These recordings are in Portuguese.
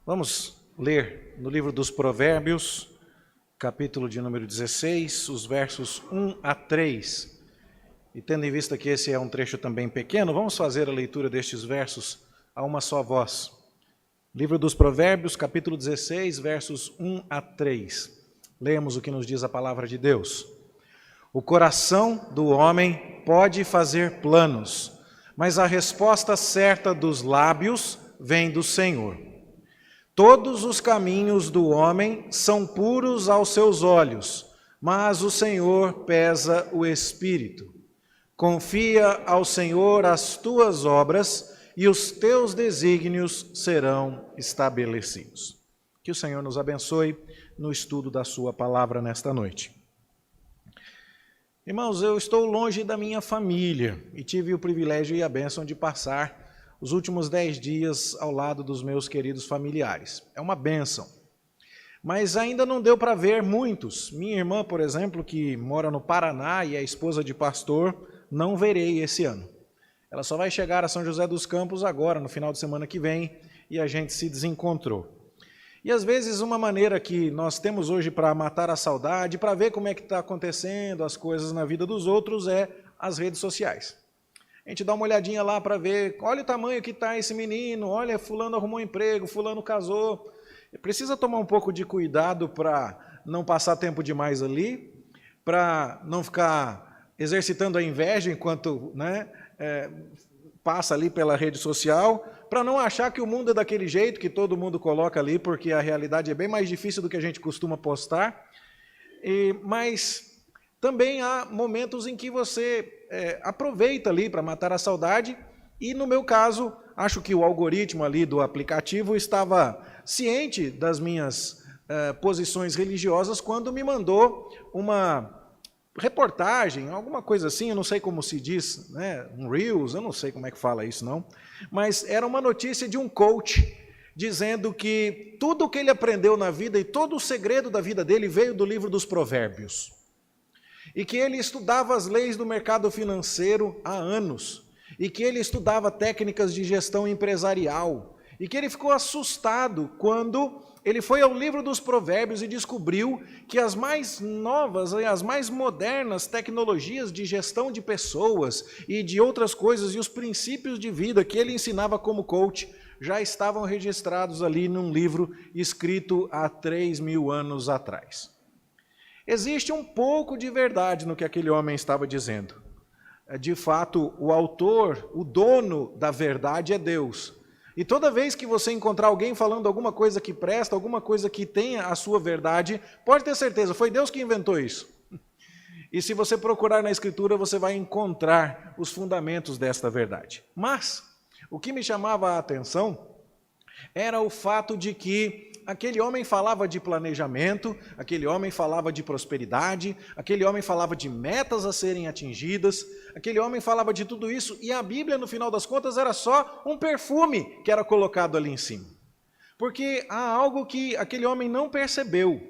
Vamos ler no livro dos Provérbios, capítulo de número 16, os versos 1 a 3. E tendo em vista que esse é um trecho também pequeno, vamos fazer a leitura destes versos a uma só voz. Livro dos Provérbios, capítulo 16, versos 1 a 3. Lemos o que nos diz a palavra de Deus. O coração do homem pode fazer planos, mas a resposta certa dos lábios vem do Senhor. Todos os caminhos do homem são puros aos seus olhos, mas o Senhor pesa o espírito. Confia ao Senhor as tuas obras e os teus desígnios serão estabelecidos. Que o Senhor nos abençoe no estudo da sua palavra nesta noite. Irmãos, eu estou longe da minha família e tive o privilégio e a bênção de passar os últimos 10 dias ao lado dos meus queridos familiares. É uma bênção. Mas ainda não deu para ver muitos. Minha irmã, por exemplo, que mora no Paraná e é esposa de pastor, não verei esse ano. Ela só vai chegar a São José dos Campos agora, no final de semana que vem, e a gente se desencontrou. E às vezes uma maneira que nós temos hoje para matar a saudade, para ver como é que está acontecendo as coisas na vida dos outros, é as redes sociais. A gente dá uma olhadinha lá para ver, olha o tamanho que está esse menino, olha, fulano arrumou um emprego, fulano casou. Precisa tomar um pouco de cuidado para não passar tempo demais ali, para não ficar exercitando a inveja enquanto passa ali pela rede social, para não achar que o mundo é daquele jeito que todo mundo coloca ali, porque a realidade é bem mais difícil do que a gente costuma postar. Mas também há momentos em que você aproveita ali para matar a saudade, e no meu caso, acho que o algoritmo ali do aplicativo estava ciente das minhas posições religiosas quando me mandou uma reportagem, alguma coisa assim, eu não sei como se diz, um Reels, eu não sei como é que fala isso não, mas era uma notícia de um coach dizendo que tudo o que ele aprendeu na vida e todo o segredo da vida dele veio do livro dos Provérbios. E que ele estudava as leis do mercado financeiro há anos, e que ele estudava técnicas de gestão empresarial, e que ele ficou assustado quando ele foi ao livro dos Provérbios e descobriu que as mais novas e as mais modernas tecnologias de gestão de pessoas e de outras coisas e os princípios de vida que ele ensinava como coach já estavam registrados ali num livro escrito há 3.000 anos atrás. Existe um pouco de verdade no que aquele homem estava dizendo. De fato, o autor, o dono da verdade é Deus. E toda vez que você encontrar alguém falando alguma coisa que presta, alguma coisa que tenha a sua verdade, pode ter certeza, foi Deus que inventou isso. E se você procurar na Escritura, você vai encontrar os fundamentos desta verdade. Mas, o que me chamava a atenção era o fato de que aquele homem falava de planejamento, aquele homem falava de prosperidade, aquele homem falava de metas a serem atingidas, aquele homem falava de tudo isso, e a Bíblia, no final das contas, era só um perfume que era colocado ali em cima. Porque há algo que aquele homem não percebeu.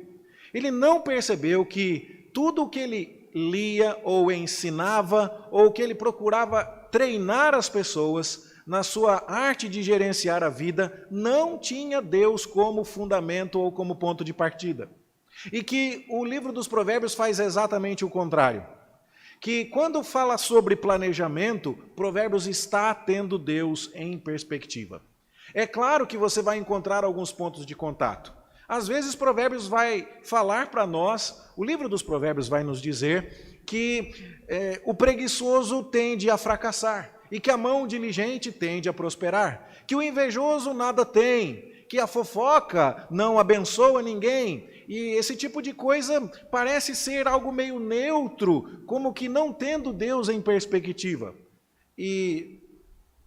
Ele não percebeu que tudo o que ele lia ou ensinava, ou que ele procurava treinar as pessoas na sua arte de gerenciar a vida, não tinha Deus como fundamento ou como ponto de partida. E que o livro dos Provérbios faz exatamente o contrário. Que quando fala sobre planejamento, Provérbios está tendo Deus em perspectiva. É claro que você vai encontrar alguns pontos de contato. Às vezes Provérbios vai falar para nós, o livro dos Provérbios vai nos dizer que o preguiçoso tende a fracassar, e que a mão diligente tende a prosperar, que o invejoso nada tem, que a fofoca não abençoa ninguém, e esse tipo de coisa parece ser algo meio neutro, como que não tendo Deus em perspectiva. E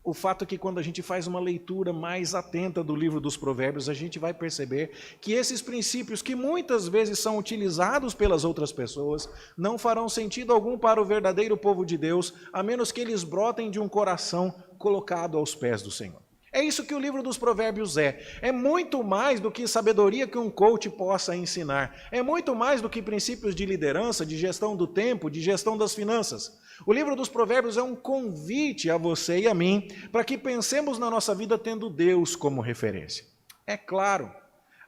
o fato é que quando a gente faz uma leitura mais atenta do livro dos Provérbios, a gente vai perceber que esses princípios que muitas vezes são utilizados pelas outras pessoas, não farão sentido algum para o verdadeiro povo de Deus, a menos que eles brotem de um coração colocado aos pés do Senhor. É isso que o livro dos Provérbios é. É muito mais do que sabedoria que um coach possa ensinar. É muito mais do que princípios de liderança, de gestão do tempo, de gestão das finanças. O livro dos Provérbios é um convite a você e a mim para que pensemos na nossa vida tendo Deus como referência. É claro,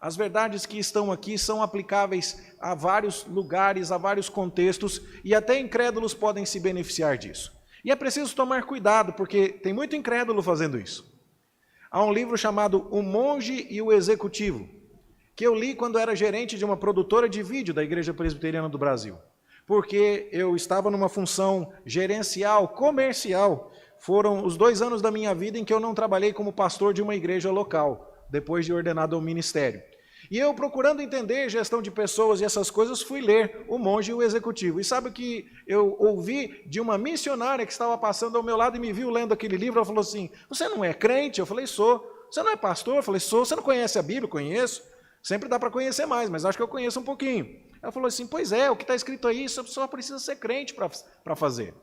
as verdades que estão aqui são aplicáveis a vários lugares, a vários contextos, e até incrédulos podem se beneficiar disso. E é preciso tomar cuidado, porque tem muito incrédulo fazendo isso. Há um livro chamado O Monge e o Executivo, que eu li quando era gerente de uma produtora de vídeo da Igreja Presbiteriana do Brasil, porque eu estava numa função gerencial, comercial. Foram os 2 anos da minha vida em que eu não trabalhei como pastor de uma igreja local, depois de ordenado ao ministério. E eu, procurando entender gestão de pessoas e essas coisas, fui ler O Monge e o Executivo. E sabe o que eu ouvi de uma missionária que estava passando ao meu lado e me viu lendo aquele livro? Ela falou assim: você não é crente? Eu falei: sou. Você não é pastor? Eu falei: sou. Você não conhece a Bíblia? Conheço. Sempre dá para conhecer mais, mas acho que eu conheço um pouquinho. Ela falou assim: pois é, o que está escrito aí, só precisa ser crente para fazer.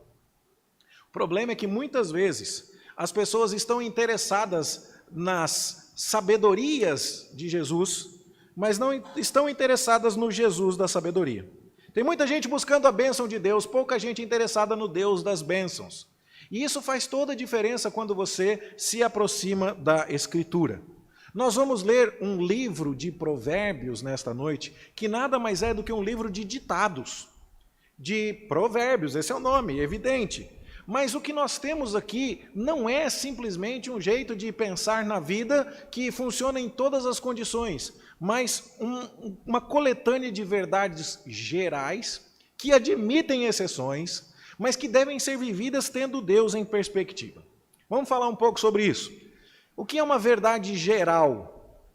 O problema é que muitas vezes as pessoas estão interessadas nas sabedorias de Jesus, mas não estão interessadas no Jesus da sabedoria. Tem muita gente buscando a bênção de Deus, pouca gente interessada no Deus das bênçãos. E isso faz toda a diferença quando você se aproxima da Escritura. Nós vamos ler um livro de provérbios nesta noite, que nada mais é do que um livro de ditados, de provérbios, esse é o nome, evidente. Mas o que nós temos aqui não é simplesmente um jeito de pensar na vida que funciona em todas as condições, mas uma coletânea de verdades gerais que admitem exceções, mas que devem ser vividas tendo Deus em perspectiva. Vamos falar um pouco sobre isso. O que é uma verdade geral?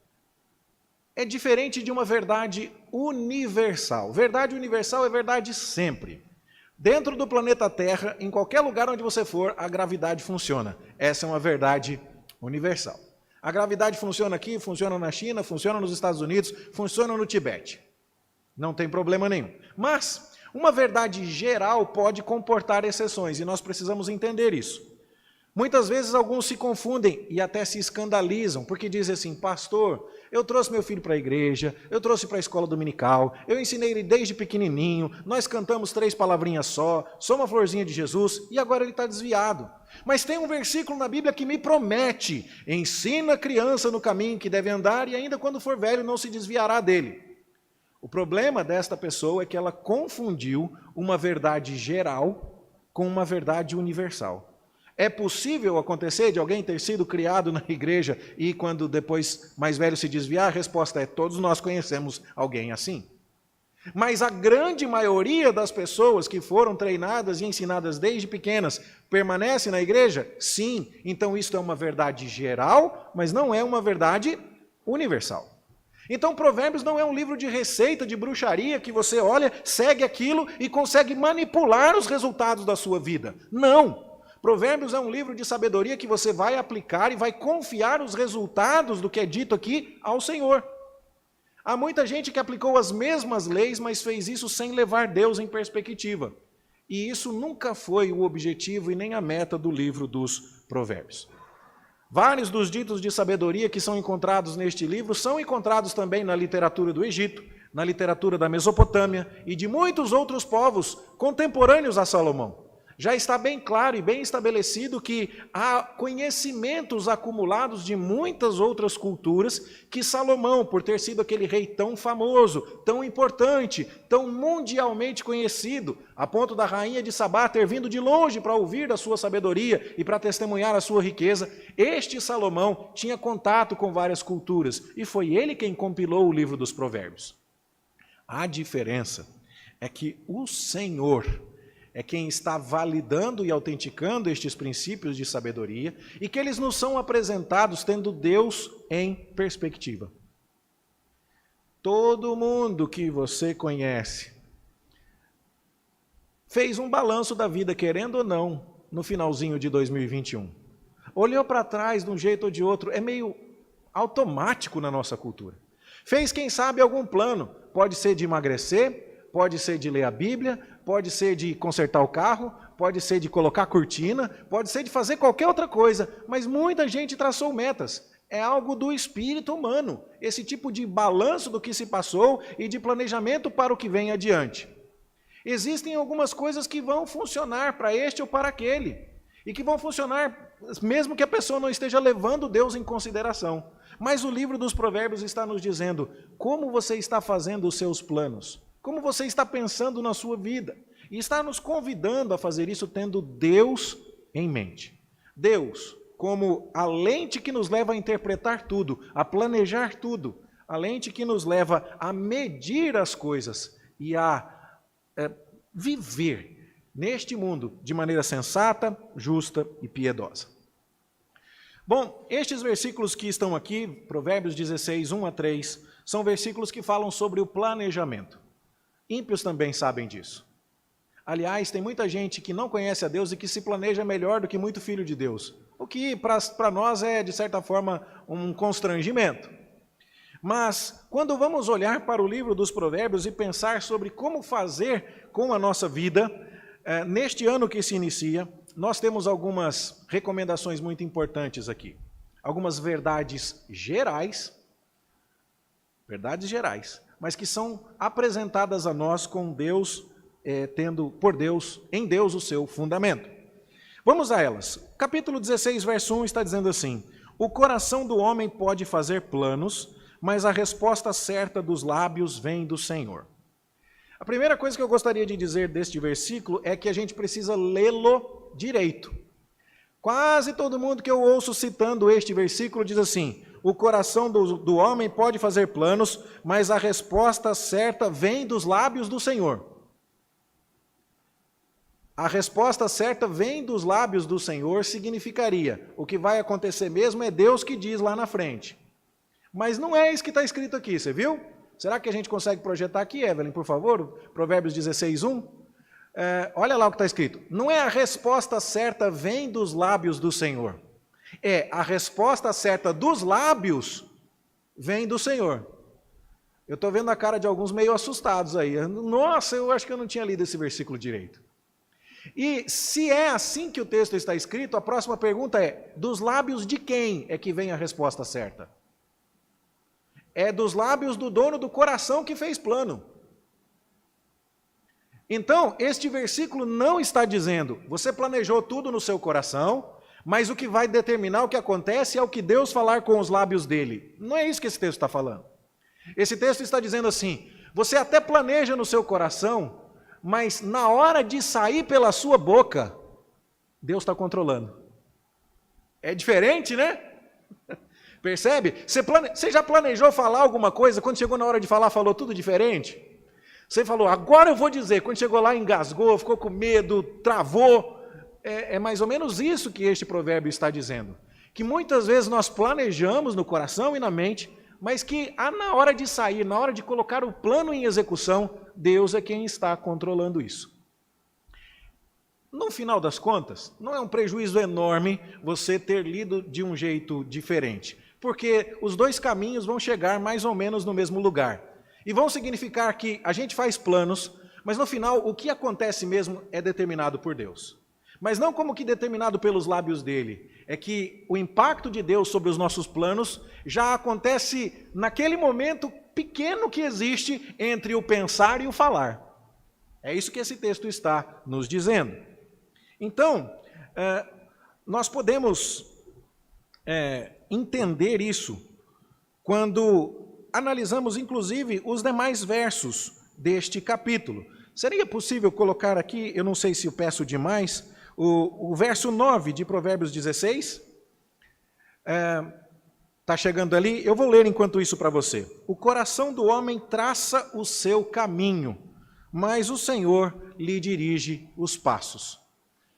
É diferente de uma verdade universal. Verdade universal é verdade sempre. Dentro do planeta Terra, em qualquer lugar onde você for, a gravidade funciona. Essa é uma verdade universal. A gravidade funciona aqui, funciona na China, funciona nos Estados Unidos, funciona no Tibete. Não tem problema nenhum. Mas uma verdade geral pode comportar exceções, e nós precisamos entender isso. Muitas vezes alguns se confundem e até se escandalizam, porque dizem assim: pastor, eu trouxe meu filho para a igreja, eu trouxe para a escola dominical, eu ensinei ele desde pequenininho, nós cantamos 3 palavrinhas só, sou uma florzinha de Jesus, e agora ele está desviado. Mas tem um versículo na Bíblia que me promete: ensina a criança no caminho que deve andar, e ainda quando for velho não se desviará dele. O problema desta pessoa é que ela confundiu uma verdade geral com uma verdade universal. É possível acontecer de alguém ter sido criado na igreja e quando depois mais velho se desviar? A resposta é: todos nós conhecemos alguém assim. Mas a grande maioria das pessoas que foram treinadas e ensinadas desde pequenas permanece na igreja? Sim. Então isso é uma verdade geral, mas não é uma verdade universal. Então Provérbios não é um livro de receita, de bruxaria, que você olha, segue aquilo e consegue manipular os resultados da sua vida. Não. Provérbios é um livro de sabedoria que você vai aplicar e vai confiar os resultados do que é dito aqui ao Senhor. Há muita gente que aplicou as mesmas leis, mas fez isso sem levar Deus em perspectiva. E isso nunca foi o objetivo e nem a meta do livro dos Provérbios. Vários dos ditos de sabedoria que são encontrados neste livro são encontrados também na literatura do Egito, na literatura da Mesopotâmia e de muitos outros povos contemporâneos a Salomão. Já está bem claro e bem estabelecido que há conhecimentos acumulados de muitas outras culturas que Salomão, por ter sido aquele rei tão famoso, tão importante, tão mundialmente conhecido, a ponto da rainha de Sabá ter vindo de longe para ouvir da sua sabedoria e para testemunhar a sua riqueza, este Salomão tinha contato com várias culturas e foi ele quem compilou o livro dos Provérbios. A diferença é que o Senhor é quem está validando e autenticando estes princípios de sabedoria e que eles nos são apresentados tendo Deus em perspectiva. Todo mundo que você conhece fez um balanço da vida, querendo ou não, no finalzinho de 2021. Olhou para trás de um jeito ou de outro, é meio automático na nossa cultura. Fez, quem sabe, algum plano, pode ser de emagrecer, pode ser de ler a Bíblia, pode ser de consertar o carro, pode ser de colocar cortina, pode ser de fazer qualquer outra coisa, mas muita gente traçou metas. É algo do espírito humano, esse tipo de balanço do que se passou e de planejamento para o que vem adiante. Existem algumas coisas que vão funcionar para este ou para aquele, e que vão funcionar mesmo que a pessoa não esteja levando Deus em consideração. Mas o livro dos Provérbios está nos dizendo como você está fazendo os seus planos, como você está pensando na sua vida. E está nos convidando a fazer isso tendo Deus em mente. Deus, como a lente que nos leva a interpretar tudo, a planejar tudo, a lente que nos leva a medir as coisas e a viver neste mundo de maneira sensata, justa e piedosa. Bom, estes versículos que estão aqui, Provérbios 16, 1 a 3, são versículos que falam sobre o planejamento. Ímpios também sabem disso. Aliás, tem muita gente que não conhece a Deus e que se planeja melhor do que muito filho de Deus, o que para nós é, de certa forma, um constrangimento. Mas, quando vamos olhar para o livro dos Provérbios e pensar sobre como fazer com a nossa vida, neste ano que se inicia, nós temos algumas recomendações muito importantes aqui. Algumas verdades gerais, mas que são apresentadas a nós com Deus, tendo por Deus, em Deus, o seu fundamento. Vamos a elas. Capítulo 16, verso 1 está dizendo assim: o coração do homem pode fazer planos, mas a resposta certa dos lábios vem do Senhor. A primeira coisa que eu gostaria de dizer deste versículo é que a gente precisa lê-lo direito. Quase todo mundo que eu ouço citando este versículo diz assim: o coração do homem pode fazer planos, mas a resposta certa vem dos lábios do Senhor. A resposta certa vem dos lábios do Senhor significaria, o que vai acontecer mesmo é Deus que diz lá na frente. Mas não é isso que está escrito aqui, você viu? Será que a gente consegue projetar aqui, Evelyn, por favor? Provérbios 16, 1. Olha lá o que está escrito. Não é a resposta certa vem dos lábios do Senhor. É a resposta certa dos lábios vem do Senhor. Eu estou vendo a cara de alguns meio assustados aí. Nossa, eu acho que eu não tinha lido esse versículo direito. E se é assim que o texto está escrito, a próxima pergunta é: dos lábios de quem é que vem a resposta certa? É dos lábios do dono do coração que fez plano. Então, este versículo não está dizendo, você planejou tudo no seu coração, mas o que vai determinar o que acontece é o que Deus falar com os lábios dele. Não é isso que esse texto está falando. Esse texto está dizendo assim, você até planeja no seu coração, mas na hora de sair pela sua boca, Deus está controlando. É diferente, né? Percebe? Você já planejou falar alguma coisa, quando chegou na hora de falar, falou tudo diferente? Você falou, agora eu vou dizer, quando chegou lá engasgou, ficou com medo, travou. É mais ou menos isso que este provérbio está dizendo. Que muitas vezes nós planejamos no coração e na mente, mas que na hora de sair, na hora de colocar o plano em execução, Deus é quem está controlando isso. No final das contas, não é um prejuízo enorme você ter lido de um jeito diferente, porque os dois caminhos vão chegar mais ou menos no mesmo lugar. E vão significar que a gente faz planos, mas no final o que acontece mesmo é determinado por Deus. Mas não como que determinado pelos lábios dele, é que o impacto de Deus sobre os nossos planos já acontece naquele momento pequeno que existe entre o pensar e o falar. É isso que esse texto está nos dizendo. Então, nós podemos entender isso quando analisamos, inclusive, os demais versos deste capítulo. Seria possível colocar aqui, eu não sei se eu peço demais, o verso 9 de Provérbios 16? Está chegando ali? Eu vou ler enquanto isso para você. O coração do homem traça o seu caminho, mas o Senhor lhe dirige os passos.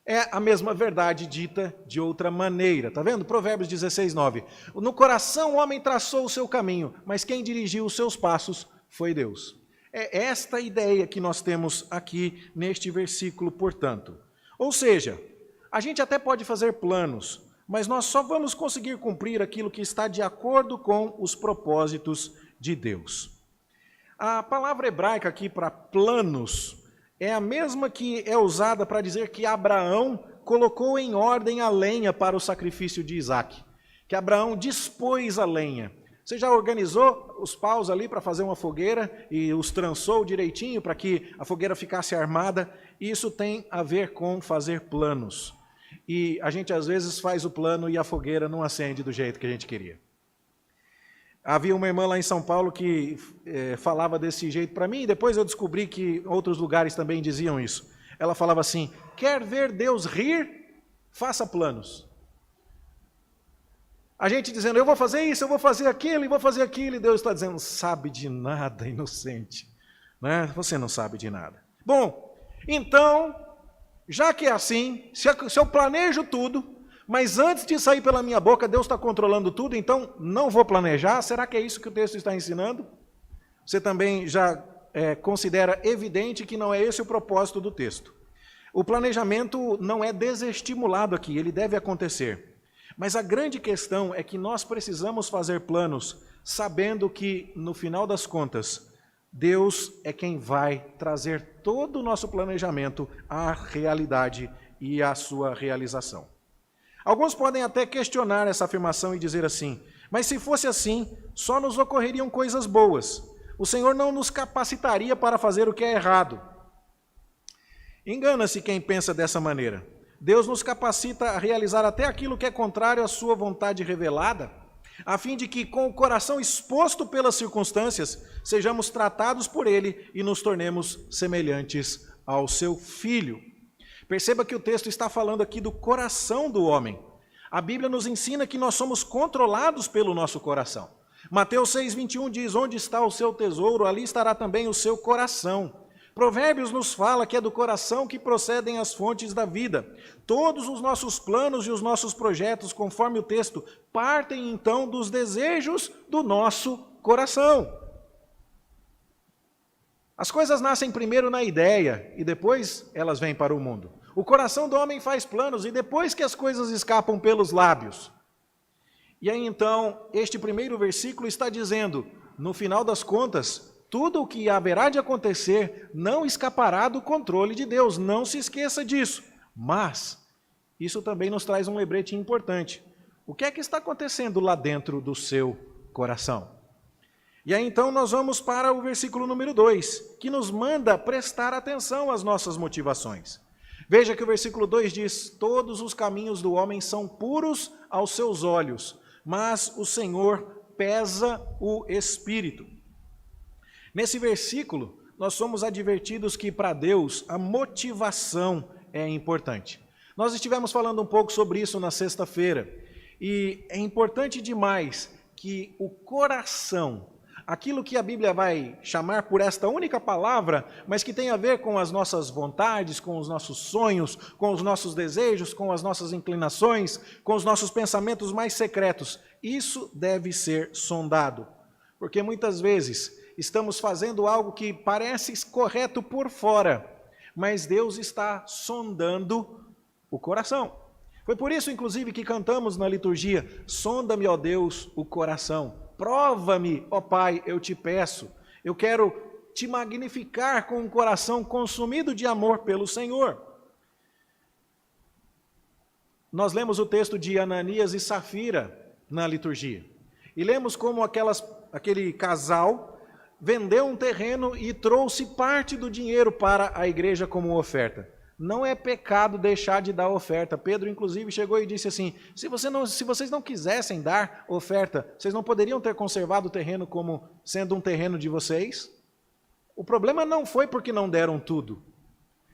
É a mesma verdade dita de outra maneira, está vendo? Provérbios 16, 9. No coração o homem traçou o seu caminho, mas quem dirigiu os seus passos foi Deus. É esta ideia que nós temos aqui neste versículo, portanto. Ou seja, a gente até pode fazer planos, mas nós só vamos conseguir cumprir aquilo que está de acordo com os propósitos de Deus. A palavra hebraica aqui para planos é a mesma que é usada para dizer que Abraão colocou em ordem a lenha para o sacrifício de Isaac, que Abraão dispôs a lenha. Você já organizou os paus ali para fazer uma fogueira e os trançou direitinho para que a fogueira ficasse armada? Isso tem a ver com fazer planos. E a gente às vezes faz o plano e a fogueira não acende do jeito que a gente queria. Havia uma irmã lá em São Paulo que falava desse jeito para mim, e depois eu descobri que outros lugares também diziam isso. Ela falava assim: quer ver Deus rir? Faça planos. A gente dizendo, eu vou fazer isso, eu vou fazer aquilo, e vou fazer aquilo, e Deus está dizendo, sabe de nada, inocente. Né? Você não sabe de nada. Bom, então, já que é assim, se eu planejo tudo, mas antes de sair pela minha boca, Deus está controlando tudo, então não vou planejar. Será que é isso que o texto está ensinando? Você também já considera evidente que não é esse o propósito do texto. O planejamento não é desestimulado aqui, ele deve acontecer. Mas a grande questão é que nós precisamos fazer planos, sabendo que, no final das contas, Deus é quem vai trazer todo o nosso planejamento à realidade e à sua realização. Alguns podem até questionar essa afirmação e dizer assim, mas se fosse assim, só nos ocorreriam coisas boas. O Senhor não nos capacitaria para fazer o que é errado. Engana-se quem pensa dessa maneira. Deus nos capacita a realizar até aquilo que é contrário à sua vontade revelada, a fim de que, com o coração exposto pelas circunstâncias, sejamos tratados por Ele e nos tornemos semelhantes ao seu Filho. Perceba que o texto está falando aqui do coração do homem. A Bíblia nos ensina que nós somos controlados pelo nosso coração. Mateus 6,21 diz, onde está o seu tesouro, ali estará também o seu coração. Provérbios nos fala que é do coração que procedem as fontes da vida. Todos os nossos planos e os nossos projetos, conforme o texto, partem então dos desejos do nosso coração. As coisas nascem primeiro na ideia e depois elas vêm para o mundo. O coração do homem faz planos e depois que as coisas escapam pelos lábios. E aí então, este primeiro versículo está dizendo, no final das contas, tudo o que haverá de acontecer não escapará do controle de Deus, não se esqueça disso. Mas, isso também nos traz um lembrete importante. O que é que está acontecendo lá dentro do seu coração? E aí então nós vamos para o versículo número 2, que nos manda prestar atenção às nossas motivações. Veja que o versículo 2 diz, todos os caminhos do homem são puros aos seus olhos, mas o Senhor pesa o espírito. Nesse versículo, nós somos advertidos que para Deus a motivação é importante. Nós estivemos falando um pouco sobre isso na sexta-feira, e é importante demais que o coração, aquilo que a Bíblia vai chamar por esta única palavra, mas que tem a ver com as nossas vontades, com os nossos sonhos, com os nossos desejos, com as nossas inclinações, com os nossos pensamentos mais secretos, isso deve ser sondado, porque muitas vezes estamos fazendo algo que parece correto por fora, mas Deus está sondando o coração. Foi por isso, inclusive, que cantamos na liturgia, sonda-me, ó Deus, o coração. Prova-me, ó Pai, eu te peço. Eu quero te magnificar com um coração consumido de amor pelo Senhor. Nós lemos o texto de Ananias e Safira na liturgia. E lemos como aquele casal vendeu um terreno e trouxe parte do dinheiro para a igreja como oferta. Não é pecado deixar de dar oferta. Pedro, inclusive, chegou e disse assim, se vocês não quisessem dar oferta, vocês não poderiam ter conservado o terreno como sendo um terreno de vocês? O problema não foi porque não deram tudo.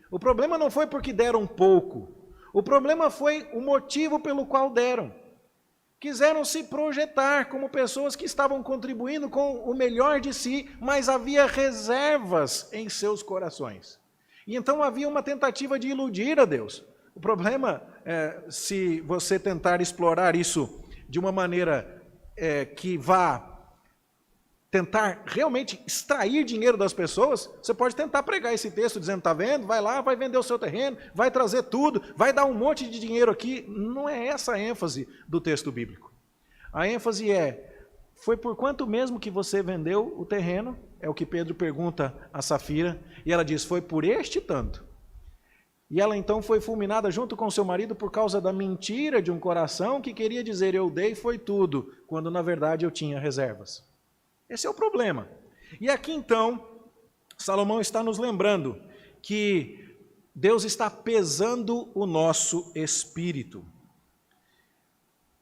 O problema não foi porque deram pouco. O problema foi o motivo pelo qual deram. Quiseram se projetar como pessoas que estavam contribuindo com o melhor de si, mas havia reservas em seus corações. E então havia uma tentativa de iludir a Deus. O problema é, se você tentar explorar isso de uma maneira que vá tentar realmente extrair dinheiro das pessoas, você pode tentar pregar esse texto dizendo, está vendo, vai lá, vai vender o seu terreno, vai trazer tudo, vai dar um monte de dinheiro aqui. Não é essa a ênfase do texto bíblico. A ênfase foi por quanto mesmo que você vendeu o terreno? É o que Pedro pergunta a Safira, e ela diz, foi por este tanto. E ela então foi fulminada junto com seu marido por causa da mentira de um coração que queria dizer, eu dei foi tudo, quando na verdade eu tinha reservas. Esse é o problema. E aqui então, Salomão está nos lembrando que Deus está pesando o nosso espírito.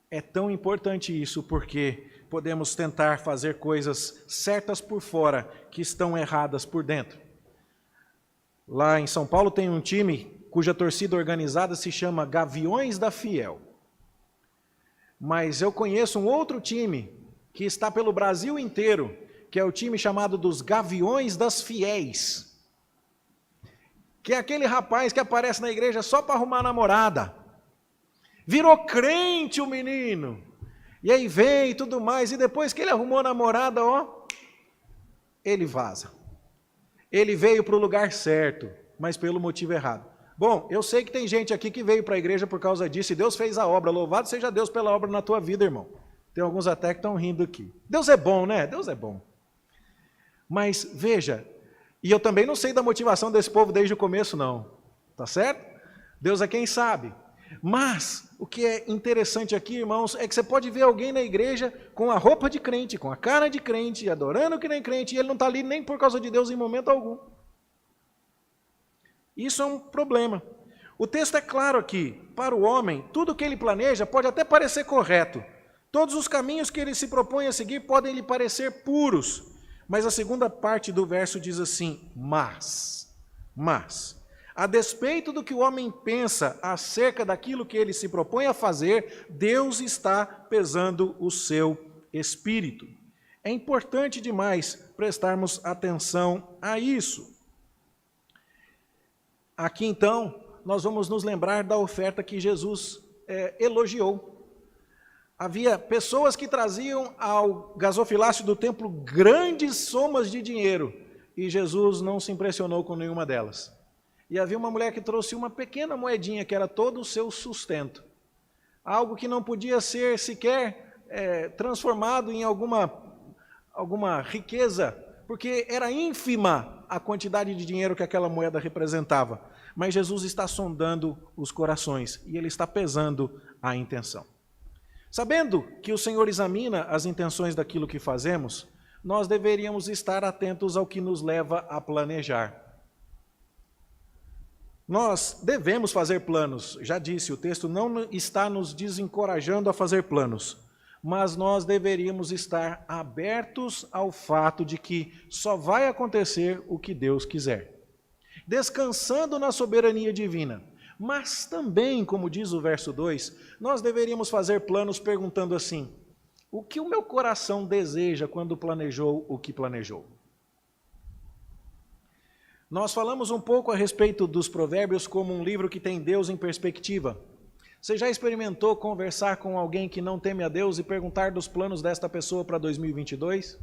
É tão importante isso porque podemos tentar fazer coisas certas por fora que estão erradas por dentro. Lá em São Paulo tem um time cuja torcida organizada se chama Gaviões da Fiel. Mas eu conheço um outro time que está pelo Brasil inteiro, que é o time chamado dos Gaviões das Fiéis. Que é aquele rapaz que aparece na igreja só para arrumar namorada. Virou crente o menino. E aí vem e tudo mais. E depois que ele arrumou namorada, ele vaza. Ele veio para o lugar certo, mas pelo motivo errado. Bom, eu sei que tem gente aqui que veio para a igreja por causa disso, e Deus fez a obra. Louvado seja Deus pela obra na tua vida, irmão. Tem alguns até que estão rindo aqui. Deus é bom, né? Deus é bom. Mas, veja, e eu também não sei da motivação desse povo desde o começo, não. Tá certo? Deus é quem sabe. Mas, o que é interessante aqui, irmãos, é que você pode ver alguém na igreja com a roupa de crente, com a cara de crente, adorando que nem crente, e ele não está ali nem por causa de Deus em momento algum. Isso é um problema. O texto é claro aqui. Para o homem, tudo que ele planeja pode até parecer correto. Todos os caminhos que ele se propõe a seguir podem lhe parecer puros. Mas a segunda parte do verso diz assim, mas, a despeito do que o homem pensa acerca daquilo que ele se propõe a fazer, Deus está pesando o seu espírito. É importante demais prestarmos atenção a isso. Aqui então, nós vamos nos lembrar da oferta que Jesus elogiou. Havia pessoas que traziam ao gasofilácio do templo grandes somas de dinheiro, e Jesus não se impressionou com nenhuma delas. E havia uma mulher que trouxe uma pequena moedinha, que era todo o seu sustento. Algo que não podia ser sequer transformado em alguma riqueza, porque era ínfima a quantidade de dinheiro que aquela moeda representava. Mas Jesus está sondando os corações e ele está pesando a intenção. Sabendo que o Senhor examina as intenções daquilo que fazemos, nós deveríamos estar atentos ao que nos leva a planejar. Nós devemos fazer planos, já disse, o texto não está nos desencorajando a fazer planos, mas nós deveríamos estar abertos ao fato de que só vai acontecer o que Deus quiser. Descansando na soberania divina, mas também, como diz o verso 2, nós deveríamos fazer planos perguntando assim, o que o meu coração deseja quando planejou o que planejou? Nós falamos um pouco a respeito dos provérbios como um livro que tem Deus em perspectiva. Você já experimentou conversar com alguém que não teme a Deus e perguntar dos planos desta pessoa para 2022?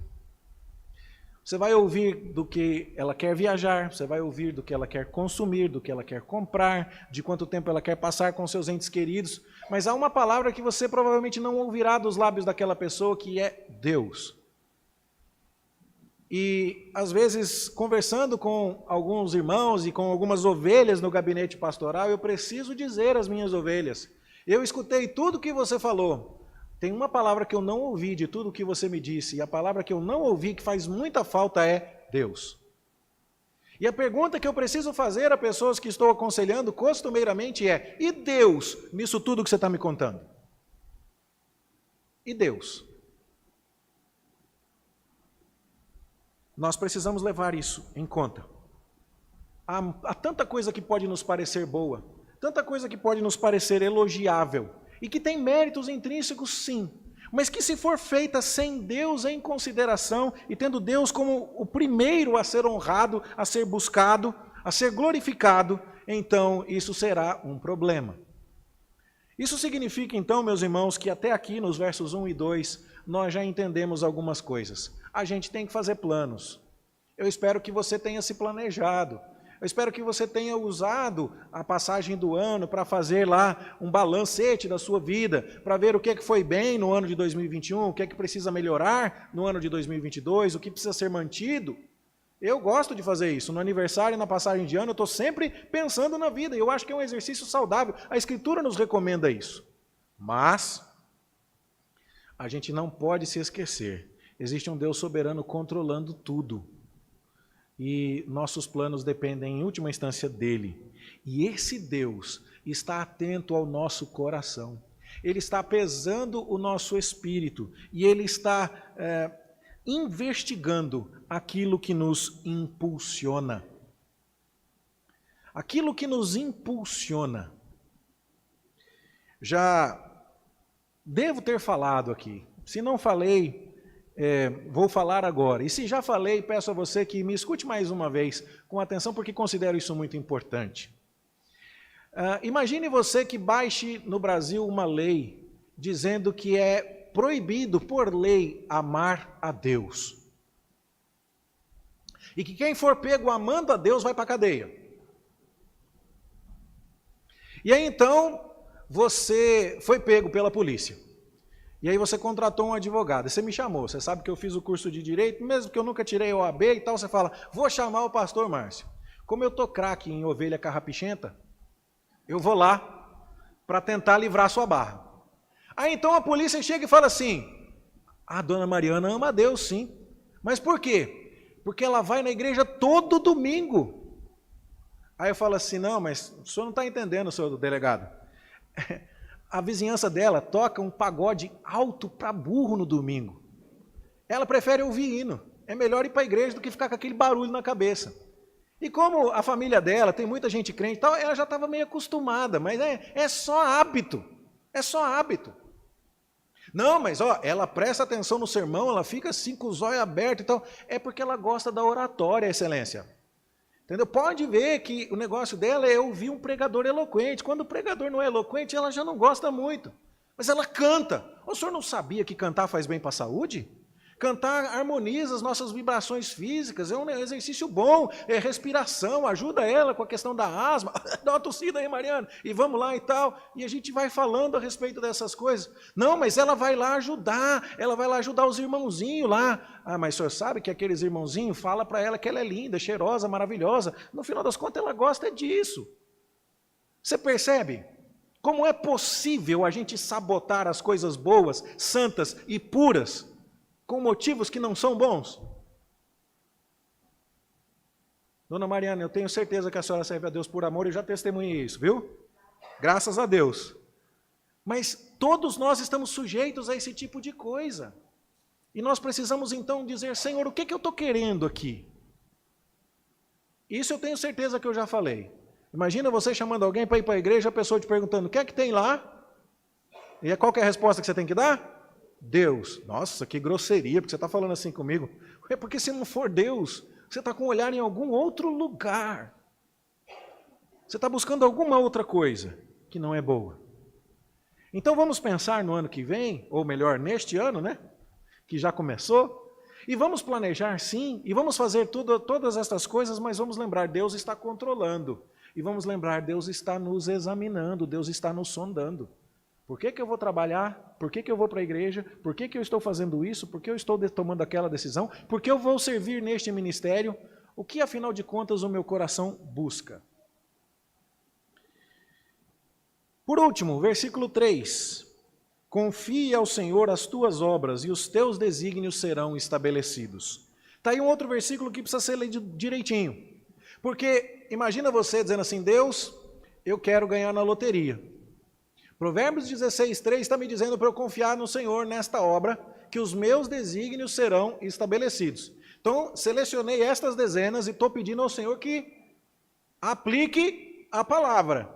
Você vai ouvir do que ela quer viajar, você vai ouvir do que ela quer consumir, do que ela quer comprar, de quanto tempo ela quer passar com seus entes queridos, mas há uma palavra que você provavelmente não ouvirá dos lábios daquela pessoa, que é Deus. E, às vezes, conversando com alguns irmãos e com algumas ovelhas no gabinete pastoral, eu preciso dizer às minhas ovelhas, eu escutei tudo o que você falou, tem uma palavra que eu não ouvi de tudo o que você me disse, e a palavra que eu não ouvi, que faz muita falta, é Deus. E a pergunta que eu preciso fazer a pessoas que estou aconselhando costumeiramente é, e Deus nisso tudo que você está me contando? E Deus? Nós precisamos levar isso em conta. Há tanta coisa que pode nos parecer boa, tanta coisa que pode nos parecer elogiável, e que tem méritos intrínsecos, sim, mas que se for feita sem Deus em consideração, e tendo Deus como o primeiro a ser honrado, a ser buscado, a ser glorificado, então isso será um problema. Isso significa então, meus irmãos, que até aqui nos versos 1 e 2, nós já entendemos algumas coisas. A gente tem que fazer planos. Eu espero que você tenha se planejado. Eu espero que você tenha usado a passagem do ano para fazer lá um balancete da sua vida, para ver o que foi bem no ano de 2021, o que precisa melhorar no ano de 2022, o que precisa ser mantido. Eu gosto de fazer isso. No aniversário e na passagem de ano, eu estou sempre pensando na vida, e eu acho que é um exercício saudável. A Escritura nos recomenda isso. Mas a gente não pode se esquecer. Existe um Deus soberano controlando tudo. E nossos planos dependem, em última instância, dele. E esse Deus está atento ao nosso coração. ele está pesando o nosso espírito e ele está investigando aquilo que nos impulsiona. Aquilo que nos impulsiona. Já devo ter falado aqui. Se não falei, vou falar agora. E se já falei, peço a você que me escute mais uma vez com atenção, porque considero isso muito importante. Imagine você que baixe no Brasil uma lei dizendo que é proibido, por lei, amar a Deus. E que quem for pego amando a Deus vai para a cadeia. E aí então, você foi pego pela polícia. E aí você contratou um advogado. Você me chamou, você sabe que eu fiz o curso de Direito, mesmo que eu nunca tirei o OAB e tal, você fala, vou chamar o pastor Márcio. Como eu tô craque em ovelha carrapichenta, eu vou lá para tentar livrar sua barra. Aí então a polícia chega e fala assim, a dona Mariana ama a Deus, sim. Mas por quê? Porque ela vai na igreja todo domingo. Aí eu falo assim, não, mas o senhor não está entendendo, senhor delegado. A vizinhança dela toca um pagode alto para burro no domingo. Ela prefere ouvir hino. É melhor ir para a igreja do que ficar com aquele barulho na cabeça. E como a família dela, tem muita gente crente e tal, ela já estava meio acostumada, mas é só hábito. É só hábito. Não, mas ela presta atenção no sermão, ela fica assim com os olhos abertos e tal. É porque ela gosta da oratória, excelência. Entendeu? Pode ver que o negócio dela é ouvir um pregador eloquente. Quando o pregador não é eloquente, ela já não gosta muito. Mas ela canta. O senhor não sabia que cantar faz bem para a saúde? Cantar harmoniza as nossas vibrações físicas, é um exercício bom, é respiração, ajuda ela com a questão da asma. Dá uma tossida aí, Mariana, e vamos lá e tal. E a gente vai falando a respeito dessas coisas. Não, mas ela vai lá ajudar os irmãozinhos lá. Ah, mas o senhor sabe que aqueles irmãozinhos falam para ela que ela é linda, cheirosa, maravilhosa. No final das contas, ela gosta disso. Você percebe? Como é possível a gente sabotar as coisas boas, santas e puras, com motivos que não são bons? Dona Mariana, eu tenho certeza que a senhora serve a Deus por amor, eu já testemunhei isso, viu? Graças a Deus. Mas todos nós estamos sujeitos a esse tipo de coisa. E nós precisamos então dizer, Senhor, o que eu estou querendo aqui? Isso eu tenho certeza que eu já falei. Imagina você chamando alguém para ir para a igreja, a pessoa te perguntando, o que é que tem lá? E qual que é a resposta que você tem que dar? Deus. Nossa, que grosseria, porque você está falando assim comigo. É porque se não for Deus, você está com o olhar em algum outro lugar. Você está buscando alguma outra coisa que não é boa. Então vamos pensar no ano que vem, ou melhor, neste ano, né? Que já começou. E vamos planejar sim, e vamos fazer todas estas coisas, mas vamos lembrar, Deus está controlando. E vamos lembrar, Deus está nos examinando, Deus está nos sondando. Por que eu vou trabalhar? Por que eu vou para a igreja? Por que eu estou fazendo isso? Por que eu estou tomando aquela decisão? Por que eu vou servir neste ministério? O que, afinal de contas, o meu coração busca? Por último, versículo 3. Confie ao Senhor as tuas obras e os teus desígnios serão estabelecidos. Está aí um outro versículo que precisa ser lido direitinho. Porque imagina você dizendo assim, Deus, eu quero ganhar na loteria. Provérbios 16:3 está me dizendo para eu confiar no Senhor nesta obra, que os meus desígnios serão estabelecidos. Então, selecionei estas dezenas e estou pedindo ao Senhor que aplique a palavra.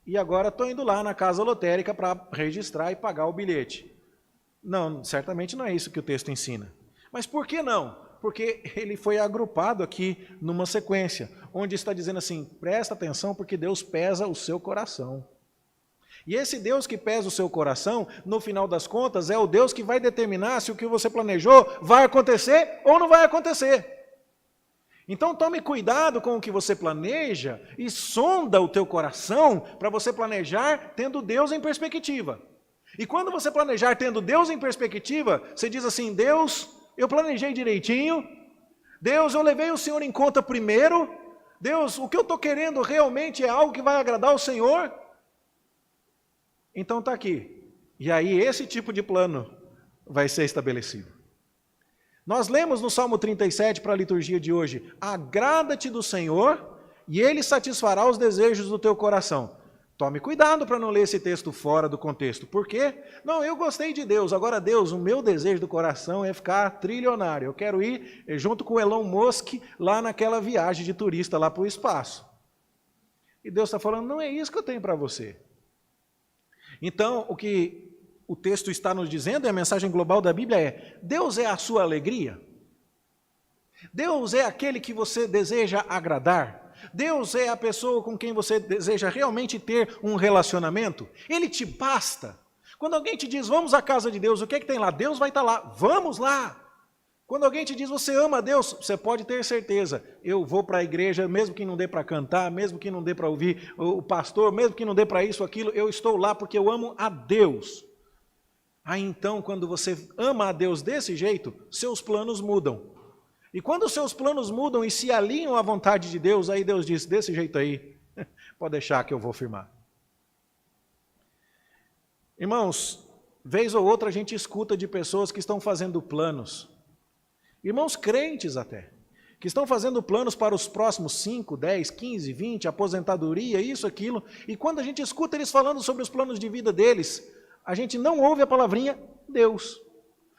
E agora estou indo lá na casa lotérica para registrar e pagar o bilhete. Não, certamente não é isso que o texto ensina. Mas por que não? Porque ele foi agrupado aqui numa sequência, onde está dizendo assim, presta atenção porque Deus pesa o seu coração. E esse Deus que pesa o seu coração, no final das contas, é o Deus que vai determinar se o que você planejou vai acontecer ou não vai acontecer. Então tome cuidado com o que você planeja e sonda o teu coração para você planejar tendo Deus em perspectiva. E quando você planejar tendo Deus em perspectiva, você diz assim, Deus, eu planejei direitinho, Deus, eu levei o Senhor em conta primeiro, Deus, o que eu estou querendo realmente é algo que vai agradar ao Senhor? Então está aqui. E aí esse tipo de plano vai ser estabelecido. Nós lemos no Salmo 37 para a liturgia de hoje, agrada-te do Senhor e Ele satisfará os desejos do teu coração. Tome cuidado para não ler esse texto fora do contexto. Por quê? Não, eu gostei de Deus. Agora, Deus, o meu desejo do coração é ficar trilionário. Eu quero ir junto com o Elon Musk lá naquela viagem de turista lá para o espaço. E Deus está falando, não é isso que eu tenho para você. Então, o que o texto está nos dizendo, e a mensagem global da Bíblia é, Deus é a sua alegria? Deus é aquele que você deseja agradar? Deus é a pessoa com quem você deseja realmente ter um relacionamento? Ele te basta? Quando alguém te diz, vamos à casa de Deus, o que é que tem lá? Deus vai estar lá, vamos lá! Quando alguém te diz, você ama Deus, você pode ter certeza, eu vou para a igreja, mesmo que não dê para cantar, mesmo que não dê para ouvir o pastor, mesmo que não dê para isso, aquilo, eu estou lá porque eu amo a Deus. Aí então, quando você ama a Deus desse jeito, seus planos mudam. E quando os seus planos mudam e se alinham à vontade de Deus, aí Deus diz, desse jeito aí, pode deixar que eu vou firmar. Irmãos, vez ou outra a gente escuta de pessoas que estão fazendo planos, irmãos crentes até, que estão fazendo planos para os próximos 5, 10, 15, 20, aposentadoria, isso, aquilo, e quando a gente escuta eles falando sobre os planos de vida deles, a gente não ouve a palavrinha Deus.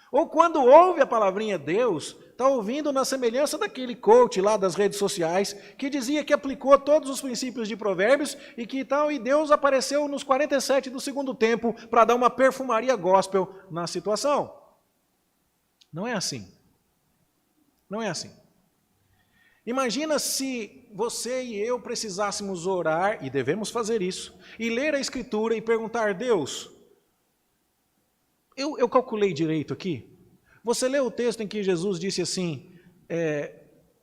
Ou quando ouve a palavrinha Deus, está ouvindo na semelhança daquele coach lá das redes sociais, que dizia que aplicou todos os princípios de Provérbios e que tal, e Deus apareceu nos 47 do segundo tempo para dar uma perfumaria gospel na situação. Não é assim. Não é assim. Imagina se você e eu precisássemos orar, e devemos fazer isso, e ler a Escritura e perguntar, Deus, eu calculei direito aqui? Você leu o texto em que Jesus disse assim,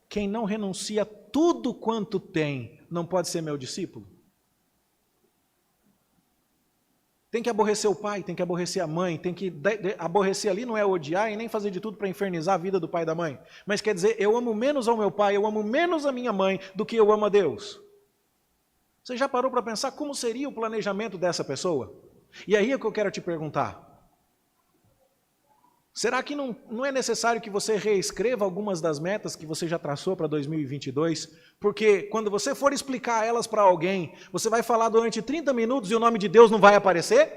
quem não renuncia tudo quanto tem, não pode ser meu discípulo? Tem que aborrecer o pai, tem que aborrecer a mãe, tem que aborrecer ali não é odiar e nem fazer de tudo para infernizar a vida do pai e da mãe. Mas quer dizer, eu amo menos ao meu pai, eu amo menos a minha mãe do que eu amo a Deus. Você já parou para pensar como seria o planejamento dessa pessoa? E aí é que eu quero te perguntar. Será que não é necessário que você reescreva algumas das metas que você já traçou para 2022? Porque quando você for explicar elas para alguém, você vai falar durante 30 minutos e o nome de Deus não vai aparecer?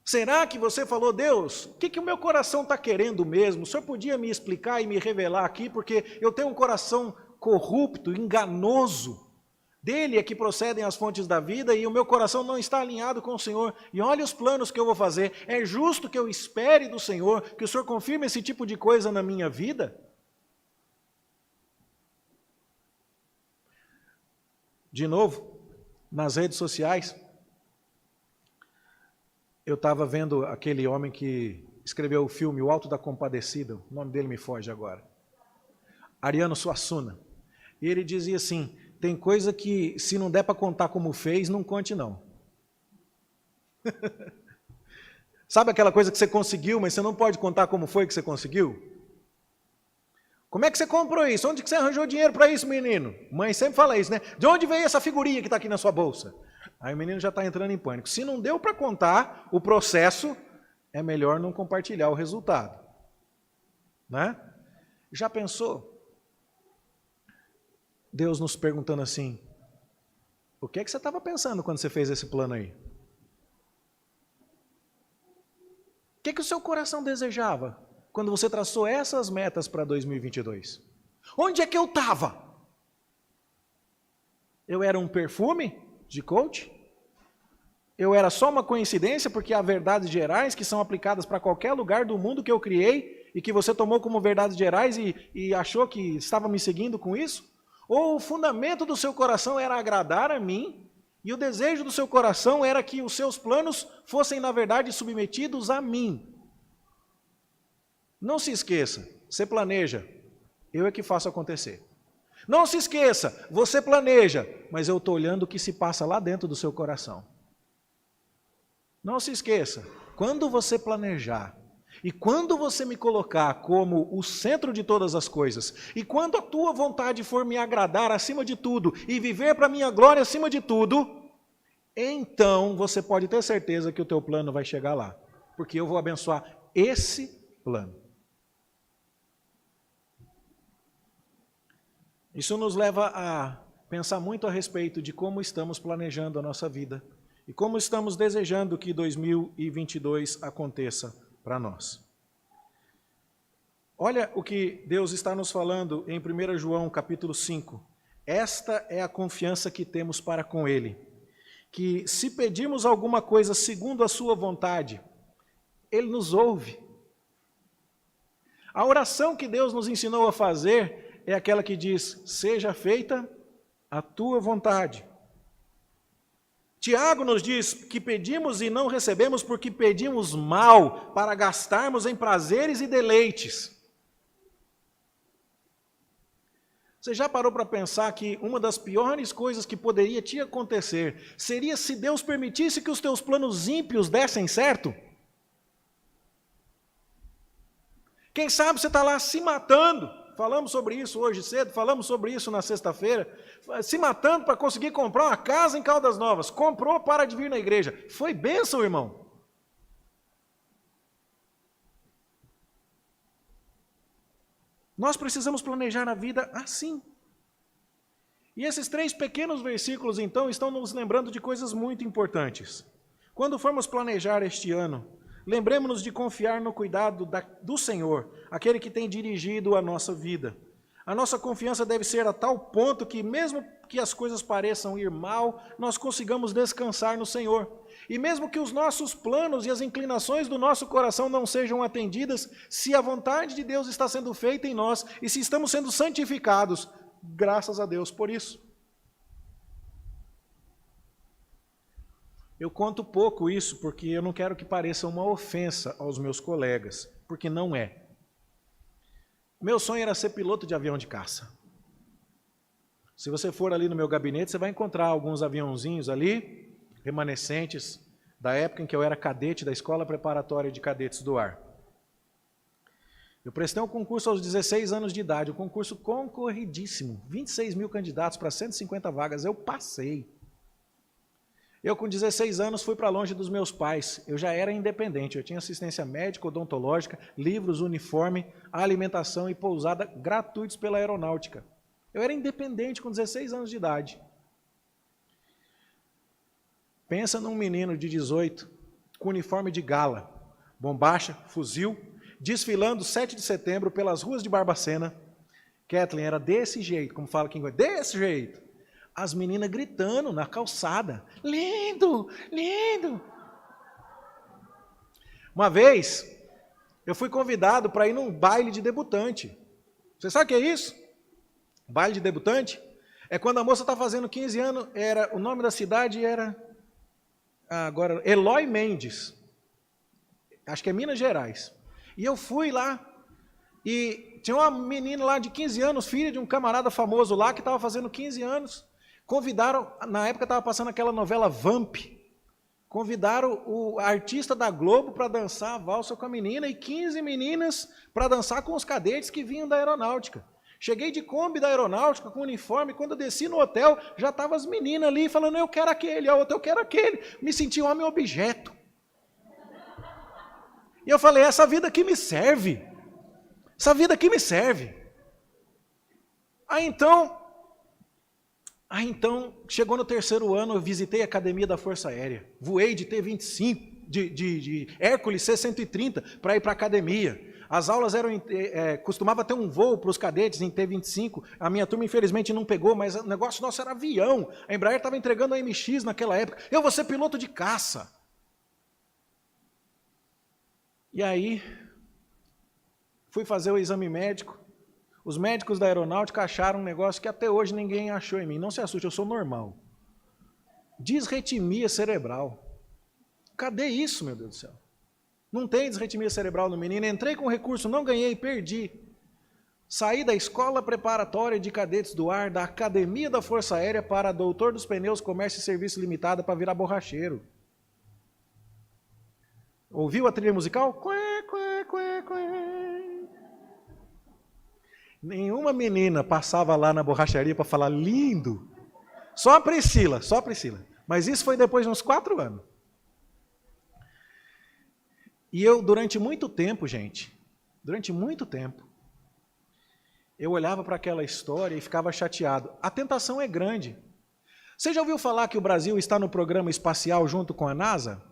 Será que você falou, Deus, o que o meu coração está querendo mesmo? O Senhor podia me explicar e me revelar aqui, porque eu tenho um coração corrupto, enganoso. Dele é que procedem as fontes da vida e o meu coração não está alinhado com o Senhor. E olha os planos que eu vou fazer. É justo que eu espere do Senhor, que o Senhor confirme esse tipo de coisa na minha vida? De novo, nas redes sociais, eu estava vendo aquele homem que escreveu o filme O Alto da Compadecida, o nome dele me foge agora, Ariano Suassuna. E ele dizia assim, tem coisa que se não der para contar como fez, não conte não. Sabe aquela coisa que você conseguiu, mas você não pode contar como foi que você conseguiu? Como é que você comprou isso? Onde que você arranjou dinheiro para isso, menino? Mãe sempre fala isso, né? De onde veio essa figurinha que está aqui na sua bolsa? Aí o menino já está entrando em pânico. Se não deu para contar o processo, é melhor não compartilhar o resultado. Né? Já pensou? Deus nos perguntando assim, o que é que você estava pensando quando você fez esse plano aí? O que é que o seu coração desejava quando você traçou essas metas para 2022? Onde é que eu estava? Eu era um perfume de coach? Eu era só uma coincidência porque há verdades gerais que são aplicadas para qualquer lugar do mundo que eu criei e que você tomou como verdades gerais e achou que estava me seguindo com isso? Ou o fundamento do seu coração era agradar a mim, e o desejo do seu coração era que os seus planos fossem, na verdade, submetidos a mim. Não se esqueça, você planeja, eu é que faço acontecer. Não se esqueça, você planeja, mas eu estou olhando o que se passa lá dentro do seu coração. Não se esqueça, quando você planejar, e quando você me colocar como o centro de todas as coisas, e quando a tua vontade for me agradar acima de tudo, e viver para a minha glória acima de tudo, então você pode ter certeza que o teu plano vai chegar lá. Porque eu vou abençoar esse plano. Isso nos leva a pensar muito a respeito de como estamos planejando a nossa vida e como estamos desejando que 2022 aconteça para nós. Olha o que Deus está nos falando em 1 João capítulo 5. Esta é a confiança que temos para com Ele, que se pedirmos alguma coisa segundo a sua vontade, Ele nos ouve. A oração que Deus nos ensinou a fazer é aquela que diz, seja feita a tua vontade. Tiago nos diz que pedimos e não recebemos porque pedimos mal para gastarmos em prazeres e deleites. Você já parou para pensar que uma das piores coisas que poderia te acontecer seria se Deus permitisse que os teus planos ímpios dessem certo? Quem sabe você está lá se matando, falamos sobre isso hoje cedo, falamos sobre isso na sexta-feira, se matando para conseguir comprar uma casa em Caldas Novas. Comprou, para de vir na igreja. Foi bênção, irmão. Nós precisamos planejar a vida assim. E esses 3 pequenos versículos, então, estão nos lembrando de coisas muito importantes. Quando formos planejar este ano, lembremos-nos de confiar no cuidado do Senhor, aquele que tem dirigido a nossa vida. A nossa confiança deve ser a tal ponto que, mesmo que as coisas pareçam ir mal, nós consigamos descansar no Senhor. E mesmo que os nossos planos e as inclinações do nosso coração não sejam atendidas, se a vontade de Deus está sendo feita em nós e se estamos sendo santificados, graças a Deus por isso. Eu conto pouco isso porque eu não quero que pareça uma ofensa aos meus colegas, porque não é. Meu sonho era ser piloto de avião de caça. Se você for ali no meu gabinete, você vai encontrar alguns aviãozinhos ali, remanescentes da época em que eu era cadete da Escola Preparatória de Cadetes do Ar. Eu prestei um concurso aos 16 anos de idade, um concurso concorridíssimo, 26 mil candidatos para 150 vagas, eu passei. Eu, com 16 anos, fui para longe dos meus pais. Eu já era independente, eu tinha assistência médica, odontológica, livros, uniforme, alimentação e pousada gratuitos pela aeronáutica. Eu era independente com 16 anos de idade. Pensa num menino de 18, com uniforme de gala, bombacha, fuzil, desfilando 7 de setembro pelas ruas de Barbacena. Kathleen era desse jeito, como fala aqui em Goiás, desse jeito. As meninas gritando na calçada, lindo, lindo. Uma vez, eu fui convidado para ir num baile de debutante. Você sabe o que é isso? Baile de debutante? É quando a moça está fazendo 15 anos, o nome da cidade era, agora, Eloy Mendes. Acho que é Minas Gerais. E eu fui lá, e tinha uma menina lá de 15 anos, filha de um camarada famoso lá, que estava fazendo 15 anos. Convidaram, na época estava passando aquela novela Vamp, convidaram o artista da Globo para dançar a valsa com a menina e 15 meninas para dançar com os cadetes que vinham da aeronáutica. Cheguei de Kombi da aeronáutica com uniforme, quando eu desci no hotel, já estavam as meninas ali falando, eu quero aquele, a outra, eu quero aquele. Me senti um homem objeto. E eu falei, essa vida aqui me serve. Essa vida aqui me serve. Aí então, chegou no 3º ano, eu visitei a Academia da Força Aérea. Voei de T-25, de Hércules C-130 para ir para a academia. As aulas eram, costumava ter um voo para os cadetes em T-25. A minha turma, infelizmente, não pegou, mas o negócio nosso era avião. A Embraer estava entregando a MX naquela época. Eu vou ser piloto de caça. E aí, fui fazer o exame médico. Os médicos da aeronáutica acharam um negócio que até hoje ninguém achou em mim. Não se assuste, eu sou normal. Disritmia cerebral. Cadê isso, meu Deus do céu? Não tem disritmia cerebral no menino. Entrei com recurso, não ganhei, perdi. Saí da Escola Preparatória de Cadetes do Ar, da Academia da Força Aérea para Doutor dos Pneus, Comércio e Serviço Limitada para virar borracheiro. Ouviu a trilha musical? Quê, quê, quê, quê. Nenhuma menina passava lá na borracharia para falar lindo. Só a Priscila. Mas isso foi depois de uns 4 anos. E eu, durante muito tempo, gente, Eu olhava para aquela história e ficava chateado. A tentação é grande. Você já ouviu falar que o Brasil está no programa espacial junto com a NASA?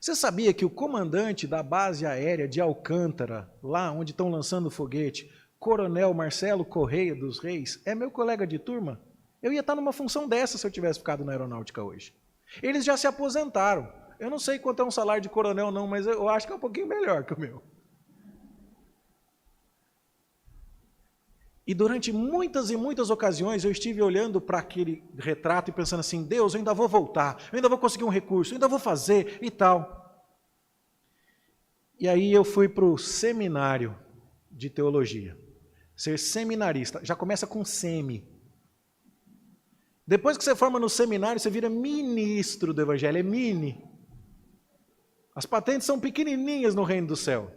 Você sabia que o comandante da base aérea de Alcântara, lá onde estão lançando o foguete, Coronel Marcelo Correia dos Reis, é meu colega de turma? Eu ia estar numa função dessa se eu tivesse ficado na aeronáutica hoje. Eles já se aposentaram. Eu não sei quanto é um salário de coronel não, mas eu acho que é um pouquinho melhor que o meu. E durante muitas e muitas ocasiões eu estive olhando para aquele retrato e pensando assim, Deus, eu ainda vou voltar, eu ainda vou conseguir um recurso, eu ainda vou fazer e tal. E aí eu fui para o seminário de teologia. Ser seminarista, já começa com semi. Depois que você forma no seminário, você vira ministro do evangelho, é mini. As patentes são pequenininhas no reino do céu.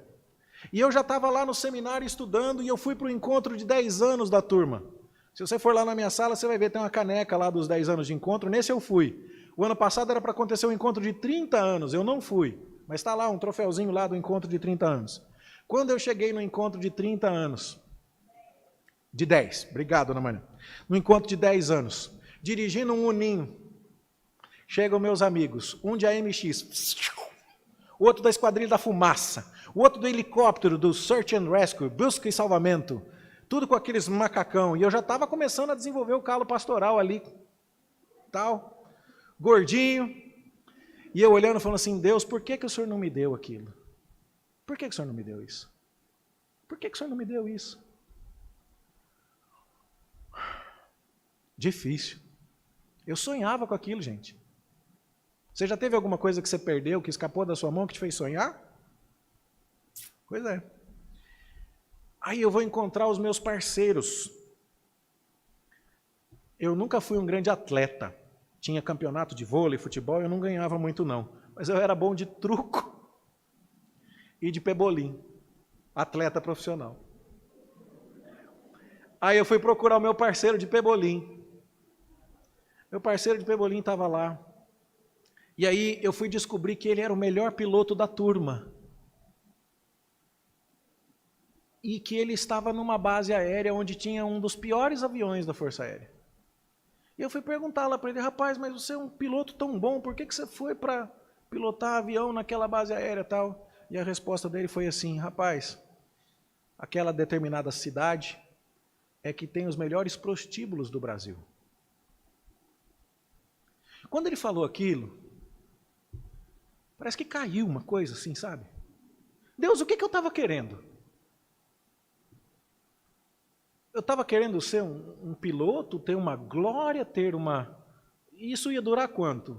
E eu já estava lá no seminário estudando e eu fui para o encontro de 10 anos da turma. Se você for lá na minha sala, você vai ver, tem uma caneca lá dos 10 anos de encontro, nesse eu fui. O ano passado era para acontecer um encontro de 30 anos, eu não fui. Mas está lá um troféuzinho lá do encontro de 30 anos. Quando eu cheguei no encontro de 30 anos, de 10, obrigado, Ana Maria. No encontro de 10 anos, dirigindo um uninho, chegam meus amigos, um de AMX, o outro da Esquadrilha da Fumaça, o outro do helicóptero, do Search and Rescue, busca e salvamento, tudo com aqueles macacão, e eu já estava começando a desenvolver o calo pastoral ali, tal, gordinho, e eu olhando, falando assim, Deus, por que o Senhor não me deu aquilo? Por que o Senhor não me deu isso? Por que o Senhor não me deu isso? Difícil. Eu sonhava com aquilo, gente. Você já teve alguma coisa que você perdeu, que escapou da sua mão, que te fez sonhar? Pois é. Aí eu vou encontrar os meus parceiros. Eu nunca fui um grande atleta. Tinha campeonato de vôlei, futebol, eu não ganhava muito não. Mas eu era bom de truco e de pebolim. Atleta profissional. Aí eu fui procurar o meu parceiro de pebolim. Meu parceiro de pebolim estava lá. E aí eu fui descobrir que ele era o melhor piloto da turma. E que ele estava numa base aérea onde tinha um dos piores aviões da Força Aérea. E eu fui perguntar lá para ele, rapaz, mas você é um piloto tão bom, por que você foi para pilotar avião naquela base aérea e tal? E a resposta dele foi assim, rapaz, aquela determinada cidade é que tem os melhores prostíbulos do Brasil. Quando ele falou aquilo, parece que caiu uma coisa assim, sabe? Deus, o que eu estava querendo? Eu estava querendo ser um piloto, ter uma glória, ter uma... Isso ia durar quanto?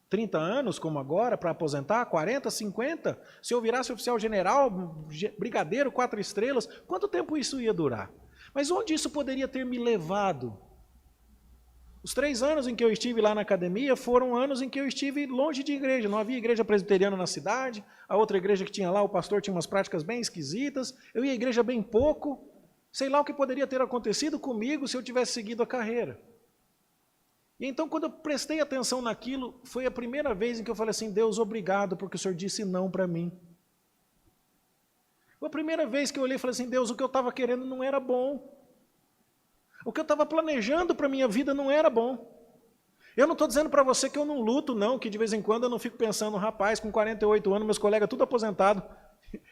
30 anos, como agora, para aposentar? 40, 50? Se eu virasse oficial general, brigadeiro, 4 estrelas, quanto tempo isso ia durar? Mas onde isso poderia ter me levado? Os 3 anos em que eu estive lá na academia foram anos em que eu estive longe de igreja. Não havia igreja presbiteriana na cidade, a outra igreja que tinha lá, o pastor tinha umas práticas bem esquisitas, eu ia à igreja bem pouco. Sei lá o que poderia ter acontecido comigo se eu tivesse seguido a carreira. E então, quando eu prestei atenção naquilo, foi a primeira vez em que eu falei assim, Deus, obrigado, porque o Senhor disse não para mim. Foi a primeira vez que eu olhei e falei assim, Deus, o que eu estava querendo não era bom. O que eu estava planejando para a minha vida não era bom. Eu não estou dizendo para você que eu não luto, não, que de vez em quando eu não fico pensando, rapaz, com 48 anos, meus colegas tudo aposentado,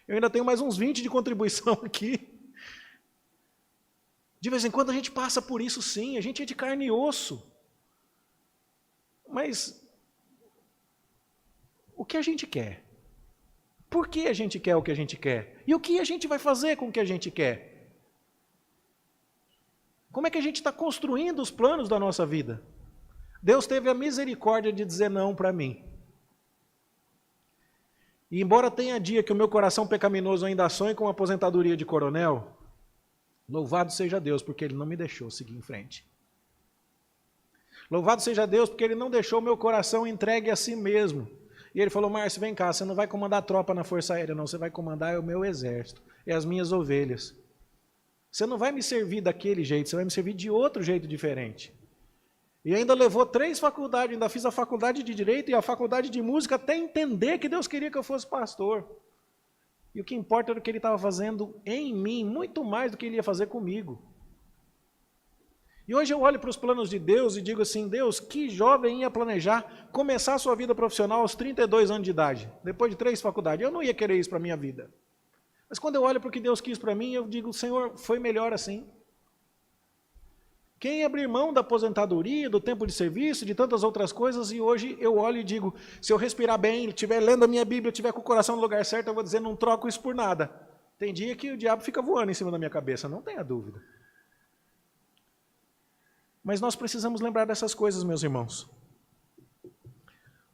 eu ainda tenho mais uns 20 de contribuição aqui. De vez em quando a gente passa por isso sim, a gente é de carne e osso. Mas o que a gente quer? Por que a gente quer o que a gente quer? E o que a gente vai fazer com o que a gente quer? Como é que a gente está construindo os planos da nossa vida? Deus teve a misericórdia de dizer não para mim. E embora tenha dia que o meu coração pecaminoso ainda sonhe com a aposentadoria de coronel, louvado seja Deus, porque Ele não me deixou seguir em frente. Louvado seja Deus, porque Ele não deixou o meu coração entregue a si mesmo. E Ele falou, Márcio, vem cá, você não vai comandar tropa na Força Aérea, não, você vai comandar o meu exército, é as minhas ovelhas. Você não vai me servir daquele jeito, você vai me servir de outro jeito diferente. E ainda levou 3 faculdades, ainda fiz a faculdade de Direito e a faculdade de Música até entender que Deus queria que eu fosse pastor. E o que importa era o que ele estava fazendo em mim, muito mais do que ele ia fazer comigo. E hoje eu olho para os planos de Deus e digo assim, Deus, que jovem ia planejar começar a sua vida profissional aos 32 anos de idade, depois de 3 faculdades. Eu não ia querer isso para a minha vida. Mas quando eu olho para o que Deus quis para mim, eu digo, Senhor, foi melhor assim. Quem abrir mão da aposentadoria, do tempo de serviço, de tantas outras coisas, e hoje eu olho e digo, se eu respirar bem, estiver lendo a minha Bíblia, estiver com o coração no lugar certo, eu vou dizer, não troco isso por nada. Tem dia que o diabo fica voando em cima da minha cabeça, não tenha dúvida. Mas nós precisamos lembrar dessas coisas, meus irmãos.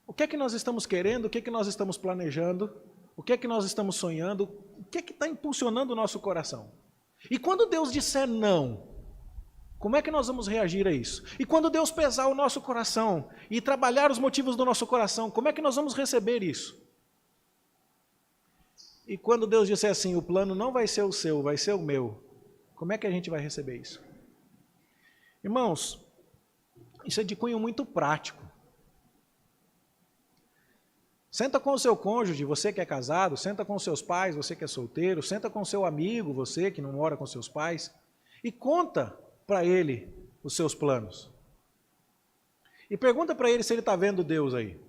O que é que nós estamos querendo, o que é que nós estamos planejando, o que é que nós estamos sonhando, o que é que está impulsionando o nosso coração? E quando Deus disser não, como é que nós vamos reagir a isso? E quando Deus pesar o nosso coração e trabalhar os motivos do nosso coração, como é que nós vamos receber isso? E quando Deus disser assim, o plano não vai ser o seu, vai ser o meu, como é que a gente vai receber isso? Irmãos, isso é de cunho muito prático. Senta com o seu cônjuge, você que é casado, senta com os seus pais, você que é solteiro, senta com o seu amigo, você que não mora com seus pais, e conta para ele os seus planos. E pergunta para ele se ele está vendo Deus aí.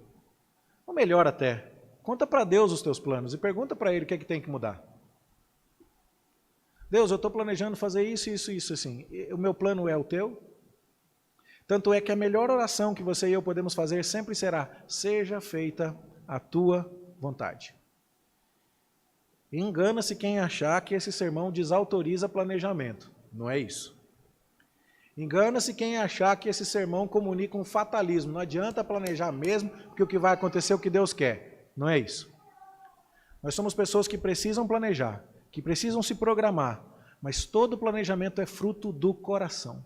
Ou melhor até, conta para Deus os teus planos e pergunta para ele o que é que tem que mudar. Deus, eu estou planejando fazer isso, isso, isso, assim. O meu plano é o teu? Tanto é que a melhor oração que você e eu podemos fazer sempre será, seja feita a tua vontade. Engana-se quem achar que esse sermão desautoriza planejamento. Não é isso. Engana-se quem achar que esse sermão comunica um fatalismo. Não adianta planejar mesmo, porque o que vai acontecer é o que Deus quer. Não é isso. Nós somos pessoas que precisam planejar, que precisam se programar, mas todo planejamento é fruto do coração.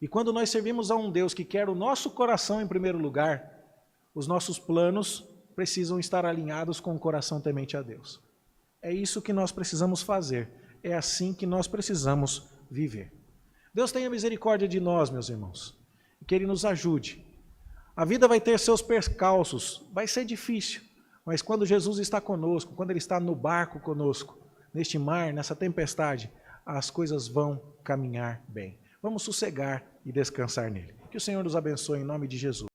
E quando nós servimos a um Deus que quer o nosso coração em primeiro lugar, os nossos planos precisam estar alinhados com o coração temente a Deus. É isso que nós precisamos fazer, é assim que nós precisamos viver. Deus tenha misericórdia de nós, meus irmãos, e que Ele nos ajude. A vida vai ter seus percalços, vai ser difícil, mas quando Jesus está conosco, quando Ele está no barco conosco, neste mar, nessa tempestade, as coisas vão caminhar bem. Vamos sossegar e descansar nele. Que o Senhor nos abençoe em nome de Jesus.